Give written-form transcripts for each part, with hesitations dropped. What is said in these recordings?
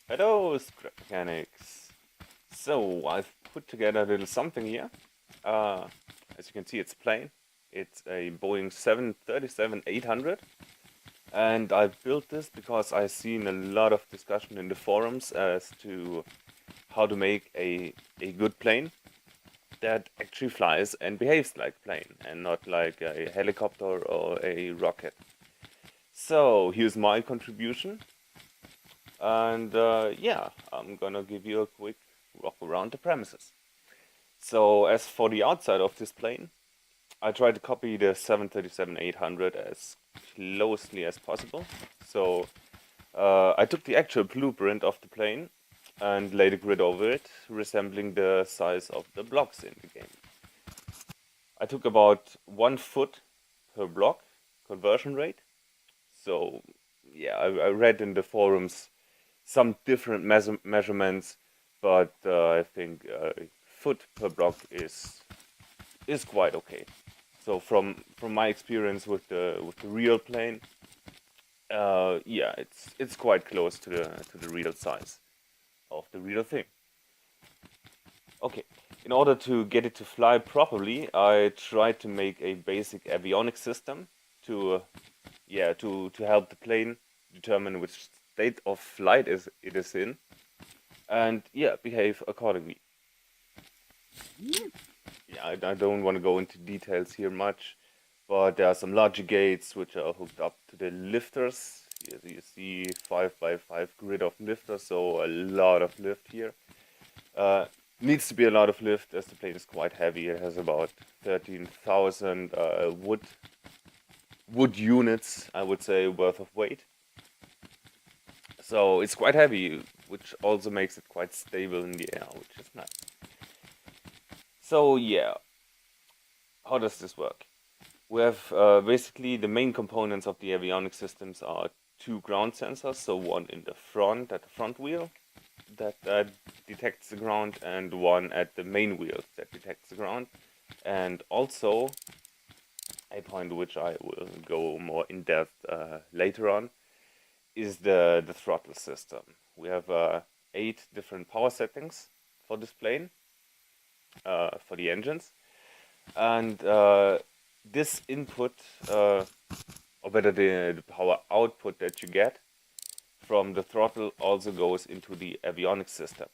Hello, scrap mechanics. So I've put together a little something here. Uh, as you can see, it's plain. It's a Boeing 737-800, and I built this because I've seen a lot of discussion in the forums as to how to make a good plane that actually flies and behaves like a plane and not like a helicopter or a rocket. So here's my contribution. And yeah, I'm gonna give you a quick walk around the premises. So as for the outside of this plane, I tried to copy the 737-800 as closely as possible. So I took the actual blueprint of the plane and laid a grid over it, resembling the size of the blocks in the game. I took about 1 foot per block conversion rate. So yeah, I read in the forums some different measurements, but I think foot per block is quite okay. So from my experience with the real plane, yeah, it's quite close to the real size of the real thing. Okay, in order to get it to fly properly, I tried to make a basic avionics system to yeah to help the plane determine which state of flight it is in, and yeah, behave accordingly. Yeah, I don't want to go into details here much, but there are some logic gates which are hooked up to the lifters. Here you see 5x5 grid of lifters, so a lot of lift here. Needs to be a lot of lift as the plane is quite heavy. It has about 13,000 wood units, I would say, worth of weight. So it's quite heavy, which also makes it quite stable in the air, which is nice. So yeah, how does this work? We have basically the main components of the avionics systems are two ground sensors, so one in the front at the front wheel that detects the ground, and one at the main wheel that detects the ground, and also a point which I will go more in depth later on is the throttle system. We have 8 different power settings for this plane for the engines, and this input, or better the power output that you get from the throttle also goes into the avionics system.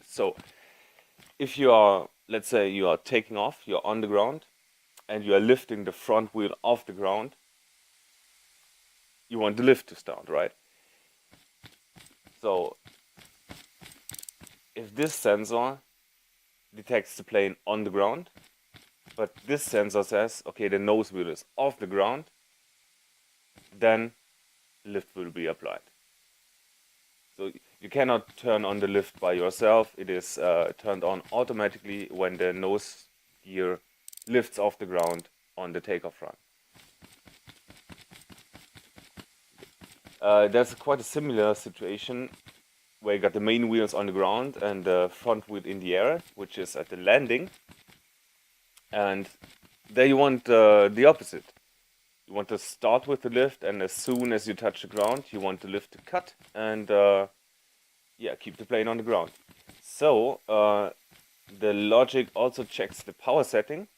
So if you are, let's say you are taking off, you're on the ground, and you are lifting the front wheel off the ground, you want the lift to start, right? So if this sensor detects the plane on the ground, but this sensor says, okay, the nose wheel is off the ground, then lift will be applied. So you cannot turn on the lift by yourself. It is turned on automatically when the nose gear lifts off the ground on the takeoff run. There's quite a similar situation where you got the main wheels on the ground and the front wheel in the air, which is at the landing. And there you want the opposite. You want to start with the lift, and as soon as you touch the ground, you want the lift to cut and yeah, keep the plane on the ground. So the logic also checks the power setting,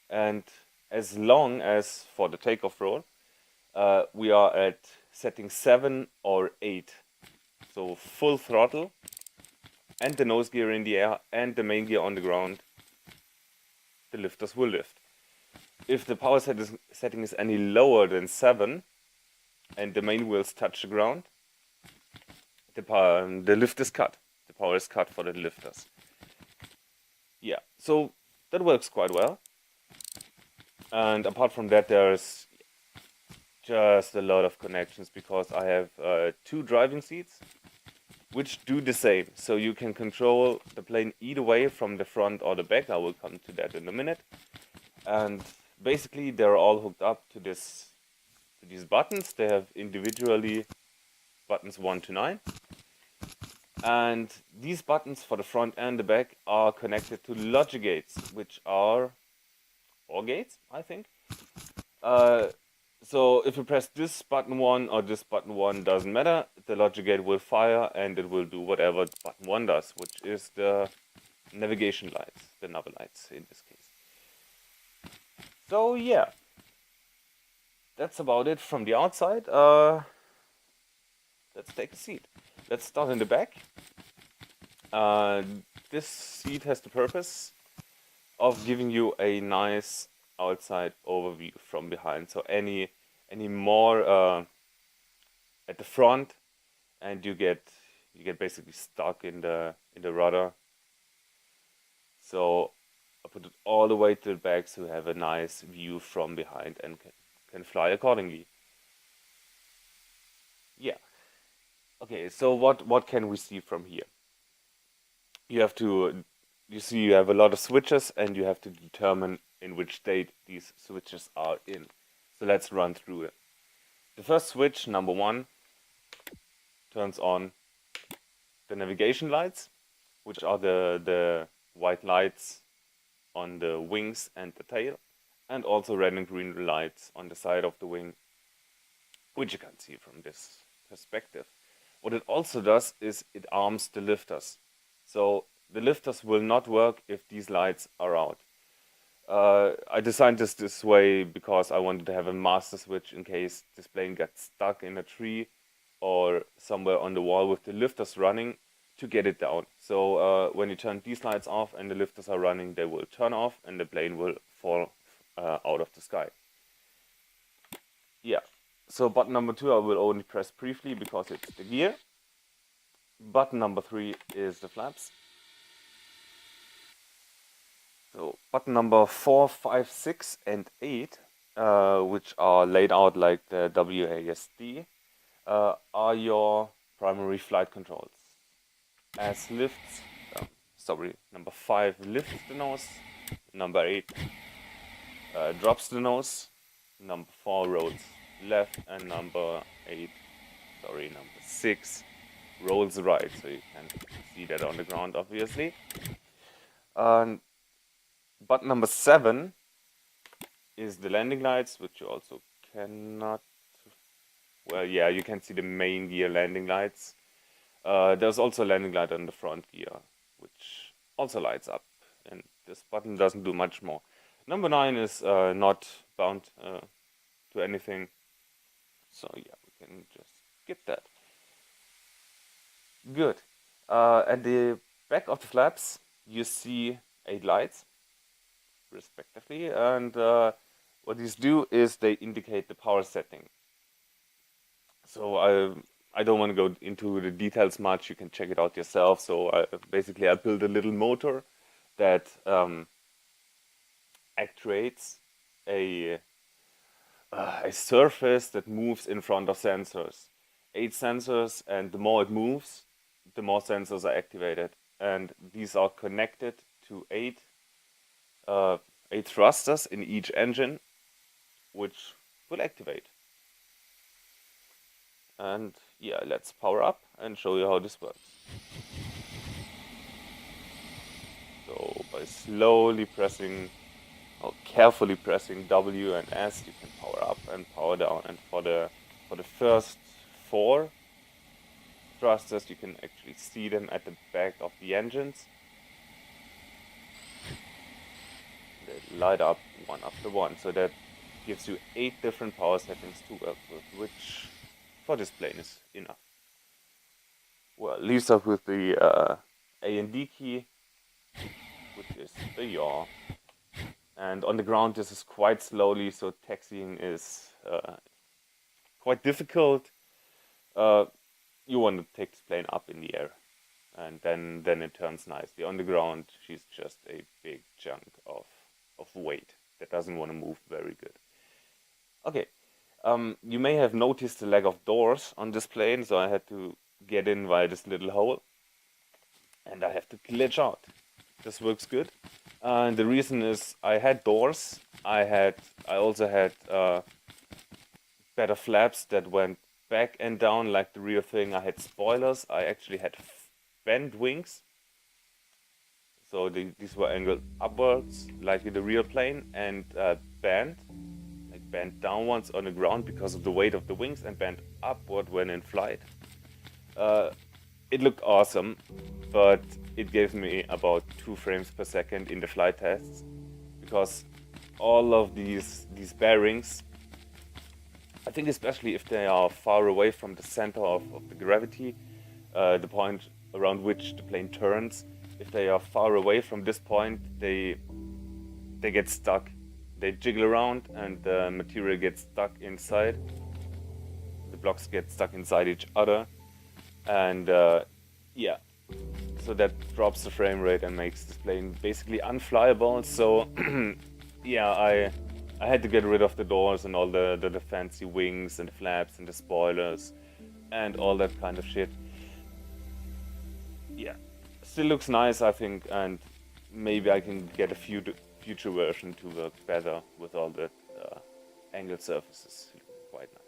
and as long as for the takeoff roll, we are at setting 7 or 8. So full throttle and the nose gear in the air and the main gear on the ground, the lifters will lift. If the power setting is any lower than 7 and the main wheels touch the ground, the lift is cut. The power is cut for the lifters. Yeah, so that works quite well. And apart from that, there's just a lot of connections because I have 2 driving seats which do the same. So you can control the plane either way from the front or the back. I will come to that in a minute. And basically they're all hooked up to these buttons. They have individually buttons 1 to 9. And these buttons for the front and the back are connected to logic gates, which are 4 gates, I think. So So if you press this button 1 or this button 1, doesn't matter, the logic gate will fire and it will do whatever button 1 does, which is the navigation lights, the nav lights in this case. So yeah, that's about it from the outside. Let's take a seat. Let's start in the back. This seat has the purpose of giving you a nice outside overview from behind. So any more at the front, and you get basically stuck in the rudder. So I put it all the way to the back so you have a nice view from behind and can fly accordingly. Yeah. Okay, so what can we see from here? You have a lot of switches and you have to determine in which state these switches are in. So let's run through it. The first switch, number 1, turns on the navigation lights, which are the white lights on the wings and the tail, and also red and green lights on the side of the wing, which you can see from this perspective. What it also does is it arms the lifters. So the lifters will not work if these lights are out. I designed this way because I wanted to have a master switch in case this plane gets stuck in a tree or somewhere on the wall with the lifters running to get it down. So when you turn these lights off and the lifters are running, they will turn off and the plane will fall out of the sky. Yeah, so button number 2 I will only press briefly because it's the gear. Button number 3 is the flaps. So button number 4, 5, 6, and 8, which are laid out like the WASD, are your primary flight controls. As lifts, number 5 lifts the nose, number 8 drops the nose, number 4 rolls left, and number 6 rolls right. So you can see that on the ground, obviously. Button number 7 is the landing lights, which you also cannot. Well, yeah, you can see the main gear landing lights. There's also a landing light on the front gear, which also lights up, and this button doesn't do much more. Number 9 is not bound to anything, so yeah, we can just skip that. Good. At the back of the flaps, you see 8 lights, respectively, and what these do is they indicate the power setting. So I don't want to go into the details much. You can check it out yourself. So basically, I built a little motor that actuates a surface that moves in front of sensors. 8 sensors, and the more it moves, the more sensors are activated. And these are connected to 8 thrusters in each engine, which will activate. And yeah, let's power up and show you how this works. So by slowly pressing, or carefully pressing W and S, you can power up and power down. And for the first 4 thrusters, you can actually see them at the back of the engines. They light up one after one, so that gives you 8 different power settings to work with, which for this plane is enough. Well, leaves us with the A and D key, which is the yaw. And on the ground, this is quite slowly, so taxiing is quite difficult. You want to take this plane up in the air, and then it turns nicely. On the ground, she's just a big chunk of weight that doesn't want to move very good. Okay, you may have noticed the lack of doors on this plane, so I had to get in via this little hole, and I have to glitch out. This works good. And the reason is I had doors. I also had better flaps that went back and down like the real thing. I had spoilers. I actually had bent wings. So these were angled upwards like in the real plane, and bent, like bend downwards on the ground because of the weight of the wings and bend upward when in flight. It looked awesome, but it gave me about 2 frames per second in the flight tests, because all of these bearings, I think especially if they are far away from the center of the gravity, the point around which the plane turns, if they are far away from this point, they get stuck. They jiggle around and the material gets stuck inside. The blocks get stuck inside each other, and yeah, so that drops the frame rate and makes this plane basically unflyable. So yeah, I had to get rid of the doors and all the fancy wings and the flaps and the spoilers and all that kind of shit. Yeah, still looks nice, I think, and maybe I can get a future version to work better with all the angled surfaces. Quite nice.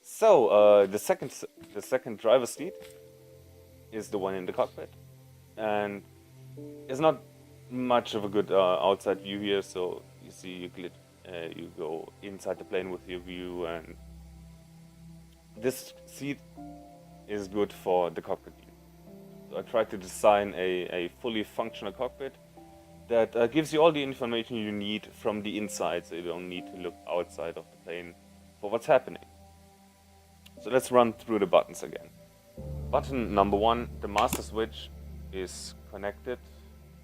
So the second driver seat is the one in the cockpit, and it's not much of a good outside view here. So you see, you go inside the plane with your view, and this seat is good for the cockpit view. So I tried to design a fully functional cockpit that gives you all the information you need from the inside, so you don't need to look outside of the plane for what's happening. So let's run through the buttons again. Button number 1, the master switch, is connected,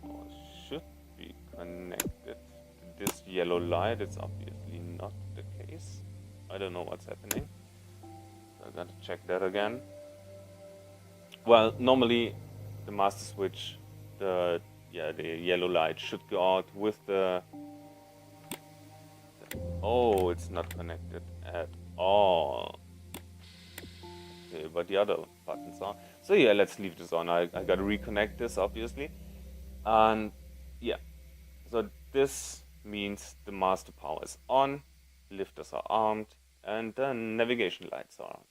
or should be connected to this yellow light. It's obviously not the case. I don't know what's happening. So I gotta check that again. Well, normally the master switch, the yellow light should go out with the... Oh, it's not connected at all. Okay, but the other buttons are. So yeah, let's leave this on. I gotta reconnect this, obviously. And yeah, so this means the master power is on, lifters are armed, and the navigation lights are on.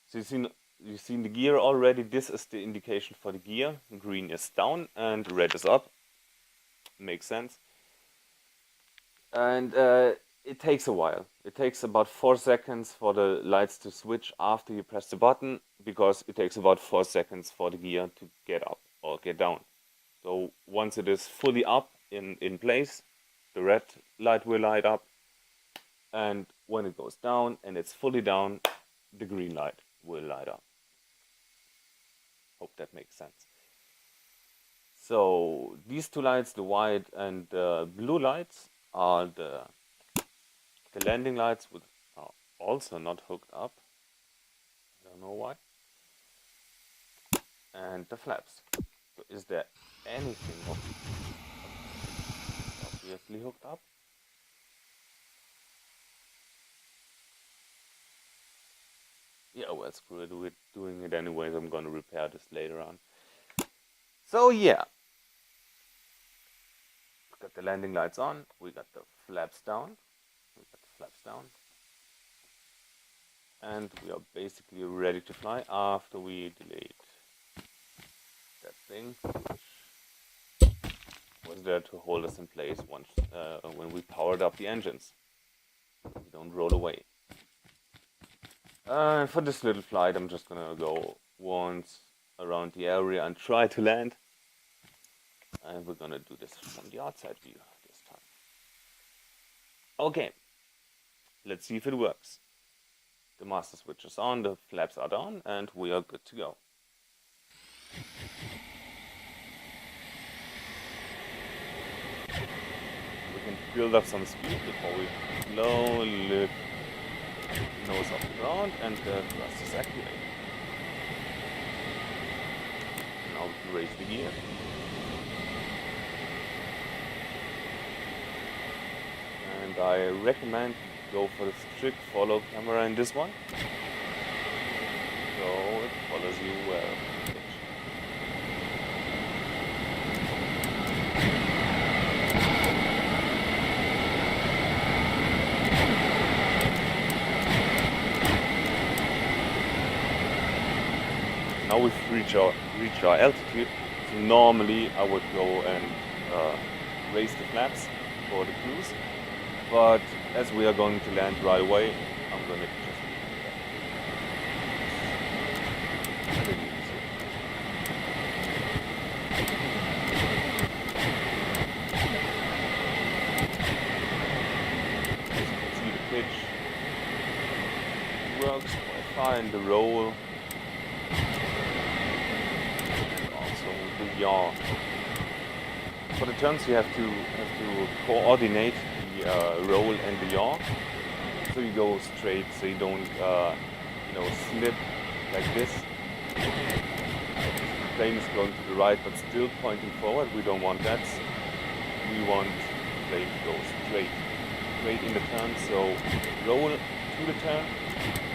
So you've seen the gear already. This is the indication for the gear. Green is down and red is up. Makes sense. And it takes a while. It takes about 4 seconds for the lights to switch after you press the button, because it takes about 4 seconds for the gear to get up or get down. So once it is fully up in place, the red light will light up, and when it goes down and it's fully down, the green light will light up. Hope that makes sense. So these two lights, the white and the blue lights, are the landing lights, which are also not hooked up. I don't know why. And the flaps. So is there anything obviously hooked up? Yeah, well, screw it, we're doing it anyways. I'm gonna repair this later on. So yeah, we got the landing lights on, we got the flaps down, and we are basically ready to fly after we delete that thing, which was there to hold us in place once when we powered up the engines. We don't roll away. For this little flight, I'm just gonna go once around the area and try to land. And we're gonna do this from the outside view this time. Okay, let's see if it works. The master switch is on, the flaps are down, and we are good to go. We can build up some speed before we slowly lift the nose off the ground, and the thrust is activated. Now we can raise the gear. And I recommend go for the strict follow camera in this one, so it follows you well. Now we've reached our altitude. So normally I would go and raise the flaps for the cruise. But as we are going to land right away, I'm gonna just a little easier. As you can see, the pitch works quite fine, the roll, and also the yaw. For the turns, you have to coordinate the roll and the yaw, so you go straight, so you don't slip like this. The plane is going to the right, but still pointing forward. We don't want that. We want the plane to go straight in the turn. So roll to the turn,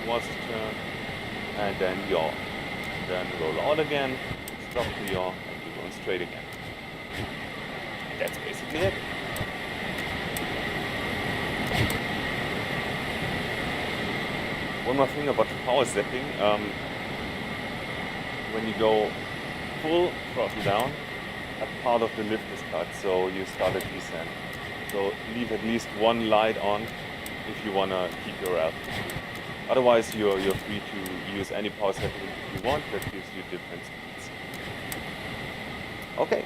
towards the turn, and then yaw. Then roll out again, stop the yaw, and you're going straight again. And that's basically it. One more thing about the power setting. When you go full throttle down, a part of the lift is cut, so you start a descent. So leave at least one light on if you want to keep your altitude. Otherwise, you're free to use any power setting you want that gives you different speeds. Okay,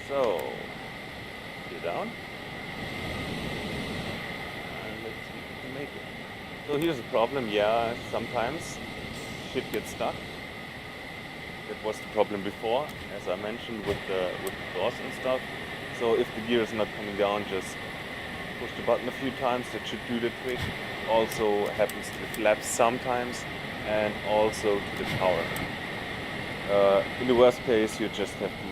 so gear down, and let's see if we can make it. So here's the problem. Yeah, sometimes shit gets stuck. That was the problem before, as I mentioned, with the doors and stuff. So if the gear is not coming down, just push the button a few times. That should do the trick. Also happens to the flaps sometimes, and also to the power. In the worst case, you just have to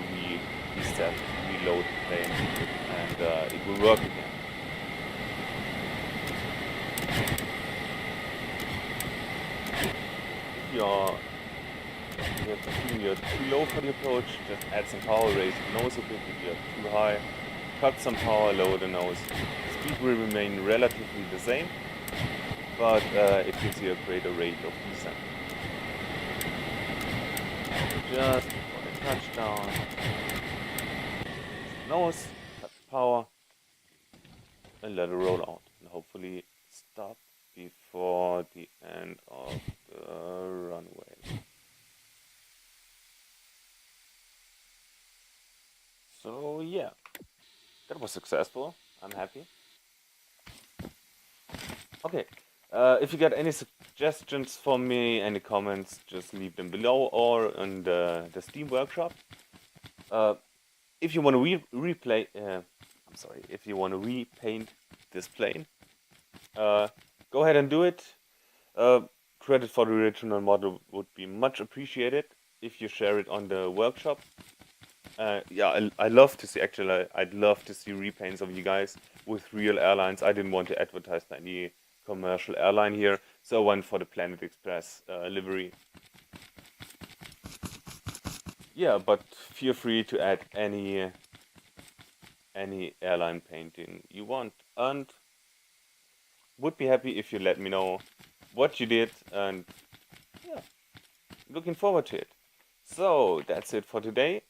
reset, reload the plane, and it will work again. If you're feeling you're too low for the approach, just add some power, raise the nose a bit. If you're too high, cut some power, lower the nose. The speed will remain relatively the same, but it gives you a greater rate of descent. Just before the touchdown, raise the nose, cut the power, and let it roll out. And hopefully stop before the end of the runway. So yeah, that was successful. I'm happy. Okay, if you got any suggestions for me, any comments, just leave them below or in the Steam workshop. If you want to if you want to repaint this plane, go ahead and do it. Credit for the original model would be much appreciated if you share it on the workshop. Yeah, I love to see, actually, I'd love to see repaints of you guys with real airlines. I didn't want to advertise to any commercial airline here, so I went for the Planet Express livery. Yeah, but feel free to add any airline painting you want, and would be happy if you let me know what you did, and yeah, looking forward to it. So that's it for today.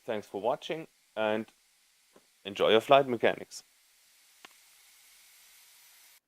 Thanks for watching, and enjoy your flight mechanics.